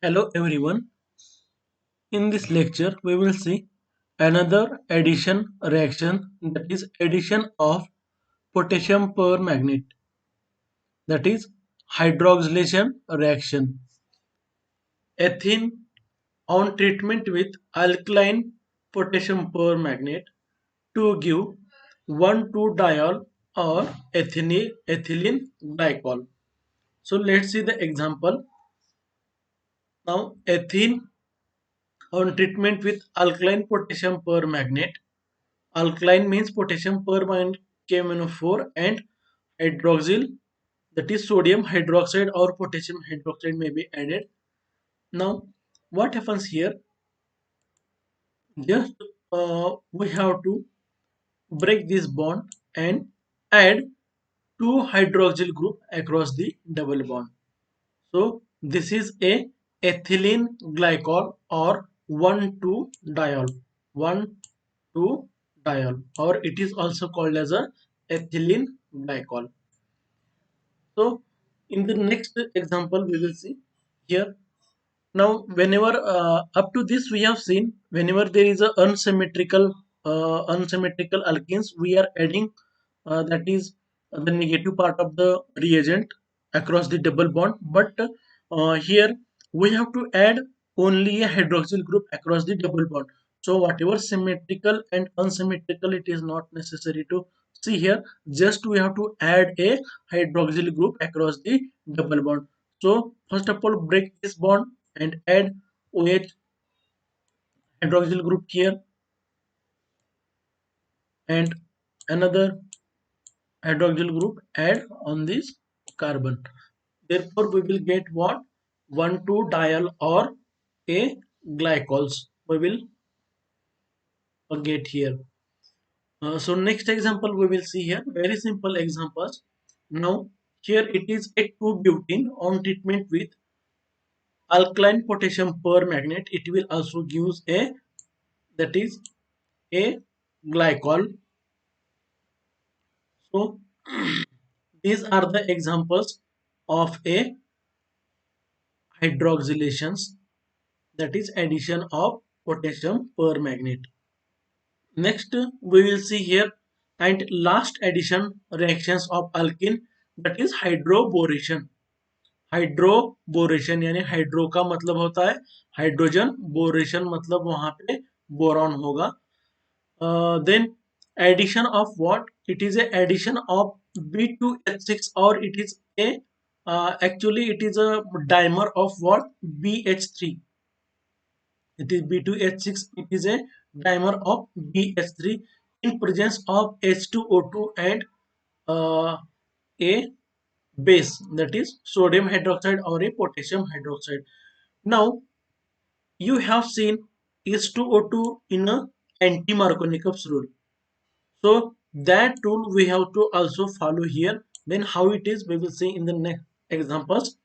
Hello everyone. In this lecture, we will see another addition reaction, that is addition of potassium permanganate, that is hydroxylation reaction. Ethene on treatment with alkaline potassium permanganate to give 1,2-diol or ethylene glycol. So let's see the example. Now ethene on treatment with alkaline potassium permanganate. Alkaline means potassium permanganate KMnO4 and hydroxyl, that is sodium hydroxide or potassium hydroxide may be added. Now what happens here? Just we have to break this bond and add two hydroxyl group across the double bond. So this is a ethylene glycol or 1,2-diol. 1,2-diol, or it is also called as a ethylene glycol. So in the next example we will see here. Now whenever up to this we have seen, whenever there is a unsymmetrical alkenes, we are adding that is the negative part of the reagent across the double bond. But here we have to add only a hydroxyl group across the double bond. So whatever symmetrical and unsymmetrical, it is not necessary to see here. Just we have to add a hydroxyl group across the double bond. So first of all, break this bond and add OH hydroxyl group here and another hydroxyl group add on this carbon. Therefore, we will get what? 1,2-diol or a glycols. We will get here. So next example we will see here. Very simple examples. Now here it is a 2-butene on treatment with alkaline potassium permanganate. It will also gives a, that is a glycol. So these are the examples of a hydroxylations, that is addition of potassium permanganate. Next we will see here, and last addition reactions of alkene, that is hydroboration. Hydroboration यानी hydro का मतलब होता है hydrogen, बोरेशन मतलब वहां पे boron होगा. Then addition of what? It is a addition of B2H6, or it is a actually it is a dimer of what? BH3. It is B2H6. It is a dimer of BH3 in presence of H2O2 and a base, that is sodium hydroxide or a potassium hydroxide. Now you have seen H2O2 in a anti-Markovnikov's rule. So that rule we have to also follow here. Then how it is we will see in the next examples.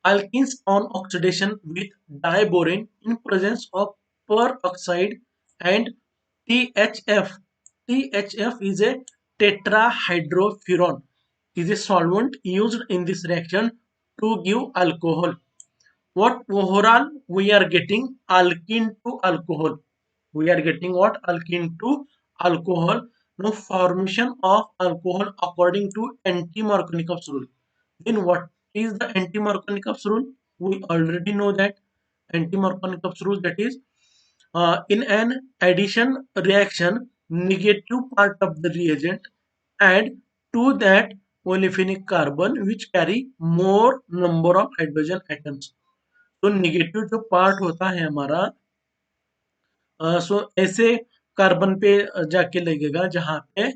Alkenes on oxidation with diborane in presence of peroxide and THF. THF is a tetrahydrofuran, is a solvent used in this reaction to give alcohol. What overall we are getting? Alkene to alcohol. We are getting what? Alkene to alcohol. Now formation of alcohol according to anti-Markovnikov's rule. Then what is the anti-Markovnikov's rule? We already know that anti-Markovnikov's rule, that is in an addition reaction, negative part of the reagent add to that olefinic carbon which carry more number of hydrogen atoms. तो negative जो part होता है हमारा, सो ऐसे carbon पे जाके लगेगा जहां पे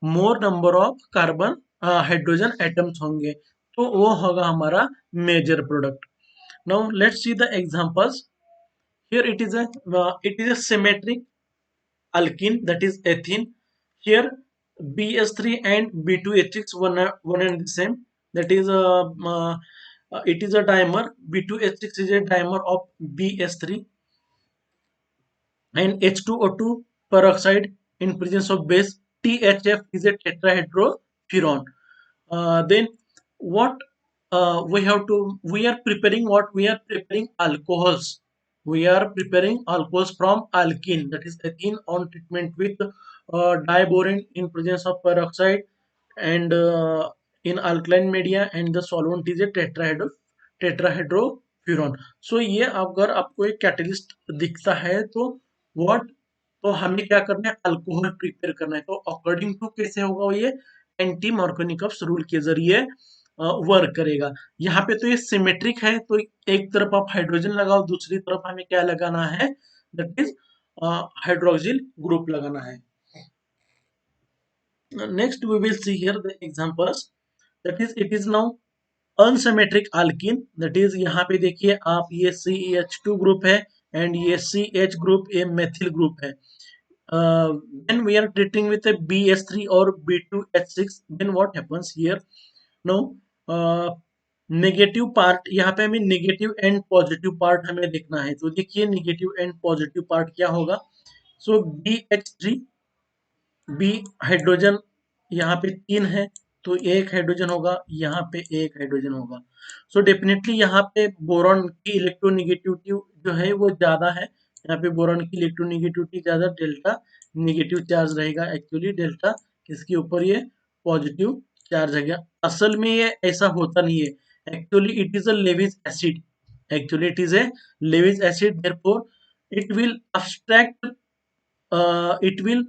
more number of carbon hydrogen atoms होंगे, तो वो होगा हमारा major product. Now let's see the examples. Here it is a symmetric alkene, that is ethene. Here BS3 and B2H6 one and the same, that is it is a dimer. B2H6 is a dimer of BS3 and H2O2 peroxide in presence of base. THF is a tetrahydrofuran. Then what? we are preparing what we are preparing alcohols. We are preparing alcohols from alkene, that is ethene, on treatment with diborane in presence of peroxide, and in alkaline media, and the solvent is a tetrahydrofuran. So ये अगर आपको एक catalyst दिखता है तो what, तो हमें क्या करना है, अल्कोहल प्रिपेयर करना है। तो अकॉर्डिंग टू कैसे होगा ये, एंटी मार्कोनिकॉफ्स रूल के जरिए वर्क करेगा। यहाँ पे तो ये सिमेट्रिक है, तो एक तरफ आप हाइड्रोजन लगाओ, दूसरी तरफ हमें क्या लगाना है, दैट इज हाइड्रोक्सिल ग्रुप लगाना है। Next we will see here the examples, that is it is now unsymmetric alkene, that is यहाँ पे देखिए आप, ये CH2 ग्रुप है एंड ये CH ग्रुप ये मेथिल ग्रुप है। when we are treating with a BS3 or B2H6, then what happens here? Now negative part, यहाँ पे हमें नेगेटिव एंड पॉजिटिव पार्ट हमें देखना है। तो देखिए नेगेटिव एंड पॉजिटिव पार्ट क्या होगा। सो BH3, बी हाइड्रोजन यहाँ पे 3 है, तो एक हाइड्रोजन होगा, यहाँ पे एक हाइड्रोजन होगा। सो डेफिनेटली यहाँ पे बोरॉन की इलेक्ट्रोनेगेटिविटी जो है वो ज्यादा है। यहाँ पे बोरॉन की इलेक्ट्रोनेगेटिविटी ज्यादा, डेल्टा नेगेटिव चार्ज रहेगा। एक्चुअली डेल्टा किसके ऊपर, ये पॉजिटिव चार्ज है गया। असल में ये ऐसा होता नहीं है। Actually it is a Lewis acid, actually it is a Lewis acid, therefore it will abstract, it will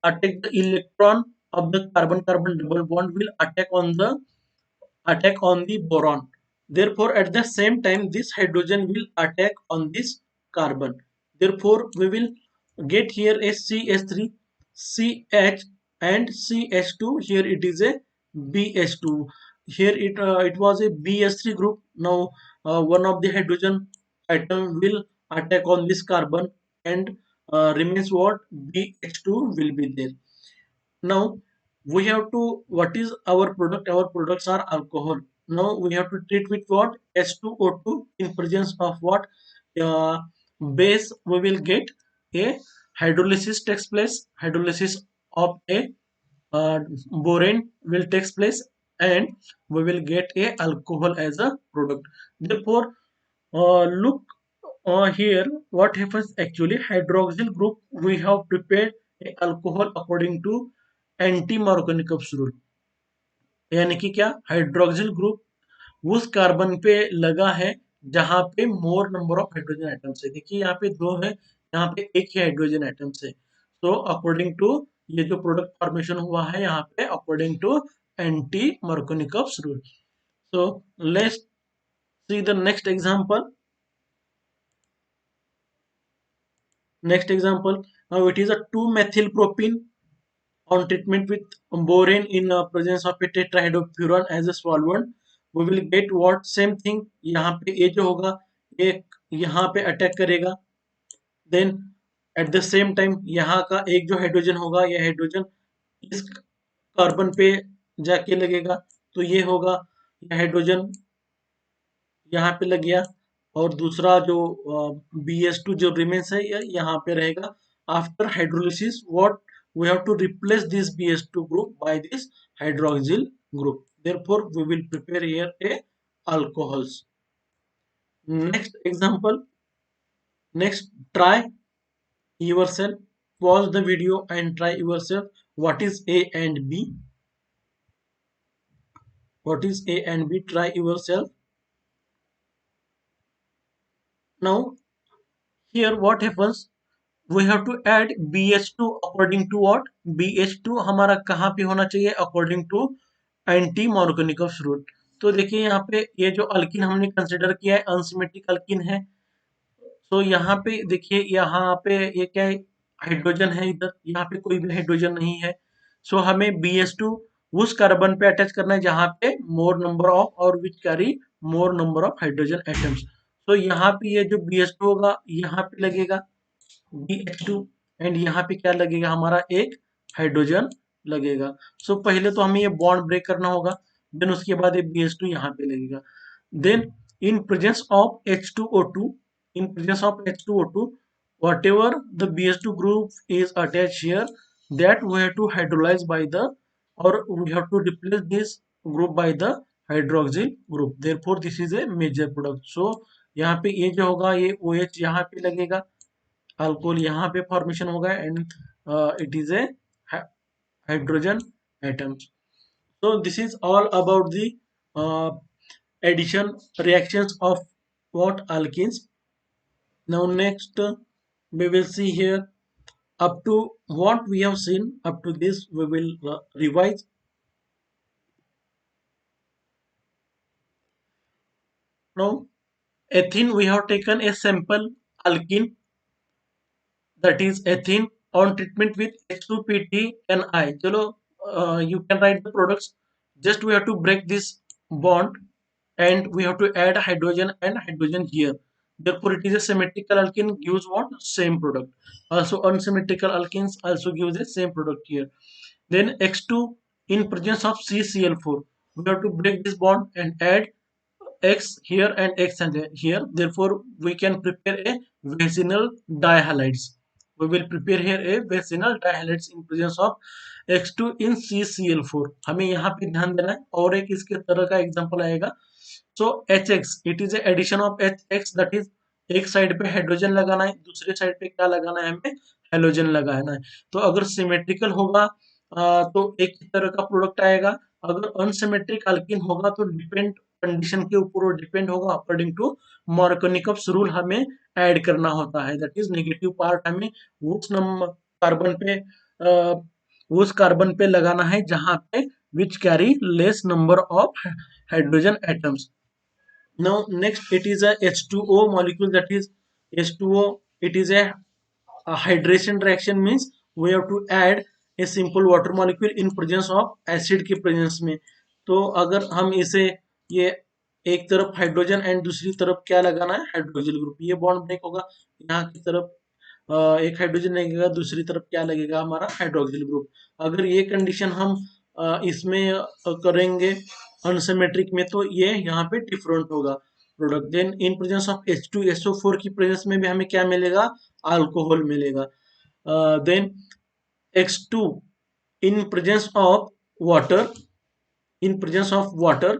attack the electron of the carbon carbon double bond, will attack on the boron. Therefore at the same time this hydrogen will attack on this carbon. Therefore we will get here a CH3, CH and CH2. Here it is a BH2. Here it was a BH3 group. Now one of the hydrogen atom will attack on this carbon, and remains what, BH2 will be there. Now we have to, what is our product, our products are alcohol. Now we have to treat with what, H2O2, in presence of what, uh, base. We will get a hydrolysis takes place, hydrolysis of a borane will takes place, and we will get a alcohol as a product. Therefore look here what happens, actually hydroxyl group we have prepared a alcohol according to anti Markovnikov's rule. यानी कि क्या, hydroxyl group उस carbon पे लगा है जहां पे more number of hydrogen atoms है। देखिए यहाँ पे 2 है, यहाँ पे एक ही हाइड्रोजन एटम्स है। तो अकॉर्डिंग टू ये जो प्रोडक्ट फॉर्मेशन हुआ है यहाँ पे, according to anti Markovnikov's rule. So let's see the next example. Next example, now it is a 2-methyl propene on treatment with borane in presence of a tetrahydrofuran as a solvent. We will get what, same thing, यहाँ पे ये जो होगा एक यहाँ पे attack करेगा, then at the same time यहाँ का एक जो हाइड्रोजन होगा, ये हाइड्रोजन इस कार्बन पे जाके लगेगा, तो ये होगा, ये हाइड्रोजन यहाँ पे लग गया, और दूसरा जो BH2 जो रिमेन्स है ये यहाँ पे रहेगा। After hydrolysis what, we have to replace this BH2 group by this hydroxyl group. Therefore we will prepare here a alcohols. Next example, next, try yourself, pause the video and try yourself what is A and B, what is A and B, try yourself. Now here what happens, we have to add BH2 according to what, BH2 हमारा कहाँ पे होना चाहिए, according to anti Markovnikov's rule. तो देखिए यहाँ पे ये जो अल्किन हमने कंसिडर किया है अनसिमेट्रिक अल्किन है। तो यहाँ पे देखिए, यहाँ पे ये क्या है, हाइड्रोजन है इधर, यहाँ पे कोई भी हाइड्रोजन नहीं है। सो हमें BH2 उस कार्बन पे अटैच करना है जहाँ पे मोर नंबर ऑफ और which carry more number of hydrogen atoms. तो यहाँ पे ये जो BH2 होगा यहाँ पे लगेगा BH2, एंड यहाँ पे क्या लगेगा, हमारा एक हाइड्रोजन लगेगा। सो पहले तो हमें ये बॉन्ड ब्रेक करना होगा, देन उसके बाद ये BH2 यहाँ पे लगेगा। Then in presence of H2O2, in presence of H2O2, whatever the BH2 group is attached here, that we have to hydrolyze by the, or we have to replace this group by the hydroxyl group, therefore this is a major product. So यहाँ पे ये जो होगा ये OH यहाँ पे लगेगा, alcohol यहाँ पे फॉर्मेशन होगा, and it is a hydrogen atoms. So this is all about the uh, addition reactions of what alkenes. Now next we will see here, up to what we have seen up to this we will revise. Now ethene, we have taken a sample alkene, that is ethene, on treatment with H2PTNI. Chalo, you can write the products, just we have to break this bond and we have to add hydrogen and hydrogen here. Therefore it is a symmetrical alkene, gives what? Same product. Also unsymmetrical alkenes also gives the same product here. Then X2, in presence of CCl4, we have to break this bond and add X here and X and here. Therefore we can prepare a vaginal dihalides. We will prepare here a vaginal dihalides in presence of X2 in CCl4. हमें यहाँ पे ध्यान देना है, और एक इसके तरह का एग्जांपल आएगा। So HX, it is addition of HX, that is एक साइड पे हाइड्रोजन लगाना है, दूसरे साइड पे क्या लगाना है, हमें हेलोजन लगाना है। तो अगर सिमेट्रिकल होगा तो एक ही तरह का प्रोडक्ट आएगा, अगर अनसिमेट्रिक अल्किन होगा तो डिपेंड, कंडीशन के ऊपर डिपेंड होगा, अकॉर्डिंग टू मार्कोनिकॉप्स रूल हमें ऐड करना होता है, दैट इज नेगेटिव पार्ट हमें उस नंबर कार्बन पे उस कार्बन पे लगाना है जहां पे which carry less number of hydrogen atoms. Now next it is a H2O molecule, that is H2O, it is a hydration reaction, means we have to add a simple water molecule in presence of acid के presence में। तो अगर हम इसे ये एक तरफ hydrogen and दूसरी तरफ क्या लगाना है, हाइड्रोक्सिल ग्रुप, ये बॉन्ड ब्रेक होगा, यहाँ की तरफ एक हाइड्रोजन लगेगा, दूसरी तरफ क्या लगेगा, हमारा हाइड्रोक्सिल ग्रुप। अगर ये कंडीशन हम इसमें करेंगे अनसिमेट्रिक में, तो ये यहाँ पे डिफरेंट होगा product. Then in presence of H2SO4 की प्रेजेंस में भी हमें क्या मिलेगा, अल्कोहल मिलेगा। Then X2 in presence of water, in presence of water,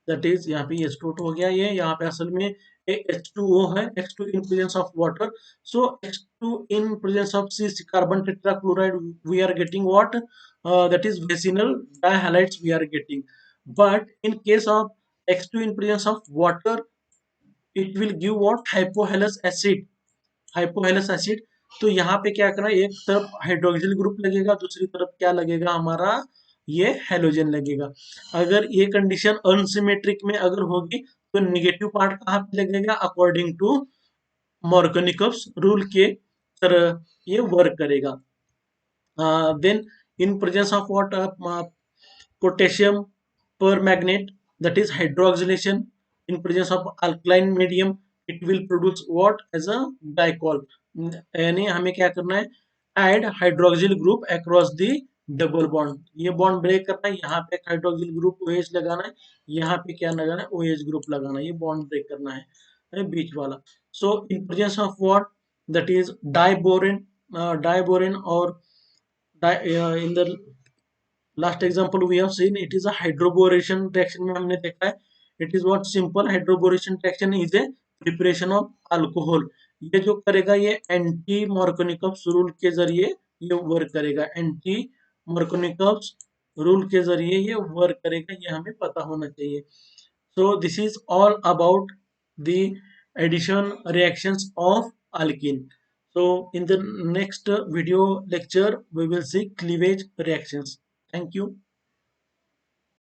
that is यहाँ पे H2O हो गया, ये यहाँ पे असल में H2O है, X2 in presence of water. So X2 in presence of C carbon tetrachloride, we are getting what? That is vaginal dihalides we are getting. But in case of X2 in presence of water, it will give what? Hypohalous acid. Hypohalous acid. तो यहाँ पे क्या करना है, एक तरफ hydroxyl group लगेगा, दूसरी तरफ क्या लगेगा, हमारा ये हेलोजन लगेगा। अगर ये कंडीशन अनसिमेट्रिक में अगर होगी तो निगेटिव पार्ट कहाँ पे लगेगा, अकॉर्डिंग टू मार्कोनिकॉप्स रूल के तरह ये वर्क करेगा। Then in presence of what, potassium permanganate, that is hydroxylation, in presence of alkaline medium it will produce what, as a glycol। यानी हमें क्या करना है, add hydroxyl group across the double bond, ये बॉन्ड ब्रेक करना है, यहाँ पे हाइड्रोक्सिल ग्रुप OH लगाना है, यहाँ पे क्या लगाना है, OH ग्रुप लगाना है, ये बॉन्ड ब्रेक करना है बीच वाला। So in presence of what, that is diborane, diborane और in the last example we have seen, it is a hydroboration reaction में हमने देखा है, it is what, simple hydroboration reaction is a preparation of alcohol. ये जो करेगा ये anti Markovnikov's rule के जरिए ये वर्क करेगा, एंटी मार्कोनिकॉप्स रूल के जरिए ये वर्क करेगा, ये हमें पता होना चाहिए। So this is all about the addition reactions of alkene. So in the next video lecture we will see cleavage reactions. Thank you.